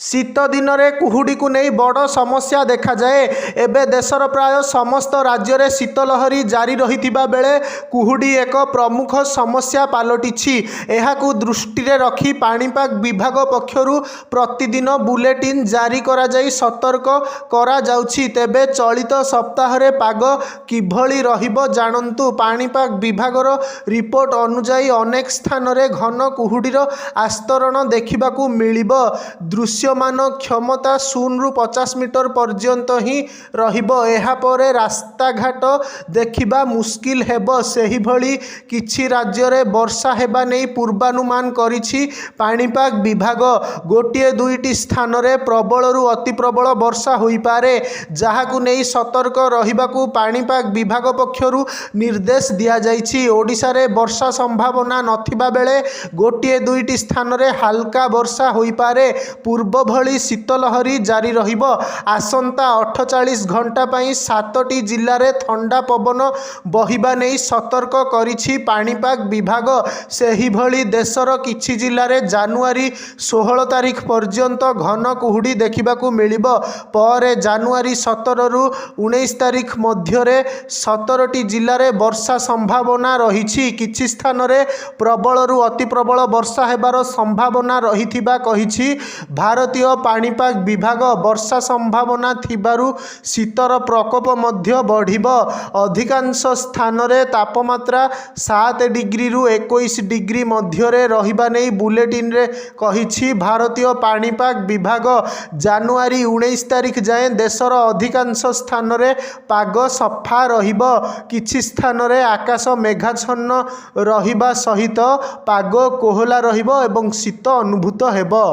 शीत दिन में कुहुड़ी को नहीं बड़ समस्या देखा जाए। एबे देशर प्राय समस्त राज्य में शीतलहरी जारी रही बेले कुहुड़ी एक प्रमुख समस्या पलटि। यहाकू दृष्टि रखी पाणीपाग विभाग पक्षरु प्रतिदिन बुलेटिन जारी करा जाई सतर्क करा जाउछि। तेबे चलित सप्ताह रे पाग किभली रहिबो जानंतु। पाणीपाग विभागर रिपोर्ट अनुसार अनेक स्थान रे घन कुहुड़ीर आस्तरण देखिबाकू मिलिबो। दृश्यमान क्षमता 0 ରୁ 50 मीटर पर्यंत ही रहिबो। एहा परे रास्ता घाट देखिबा मुस्किल हेबो। सेही भली किछि राज्य रे वर्षा हेबा नै पूर्वानुमान करिछि पाणीपाग विभाग। गोटिए दुईटी स्थान रे प्रबलरु अति प्रबल वर्षा होई पारे, जाहाकू नै सतर्क रहिबाकू पाणीपाग विभाग पक्षरु निर्देश दिया जाइछि। ओडिशा रे वर्षा संभावना नथिबा बेले गोटिए दुईटी स्थान रे हल्का वर्षा होई पारे। पूर्व भली शीतलहरी जारी रहिबो। आसंता 48 घंटा पई 7टी जिल्ला रे ठंडा पवन बहिबा नै सतर्क करिछि पाणीपाग विभाग। सेही भली देशर किछि जिल्ला रे जानुआरी 16 तारिख पर्यंत घन कुहुड़ी देखिबाकू मिलिबो। पर जानुआरी 17 ରୁ 19 तारिख मध्य रे 17टी जिल्ला रे वर्षा संभावना रहिछि। किछि स्थान रे प्रबलरु अति प्रबल वर्षा हेबार संभावना रहिथिबा कहिछि भारतीय पाणीपाग विभाग। वर्षा संभावना थिबारु शीतर प्रकोप मध्य बढ़िबो। अधिकांश स्थान रे तापमात्रा 7 डिग्री रु 21 डिग्री मध्य रे रहिबा नै बुलेटिन रे कहिछि भारतीय पाणीपाग विभाग। जानुआरी 19 तारिख जाए देशर अधिकांश स्थान रे पाग सफा रहिबो। किछि स्थान रे आकाश मेघाच्छन्न रहिबा सहित पाग कोहला रहिबो एवं शीत अनुभूत हेबो।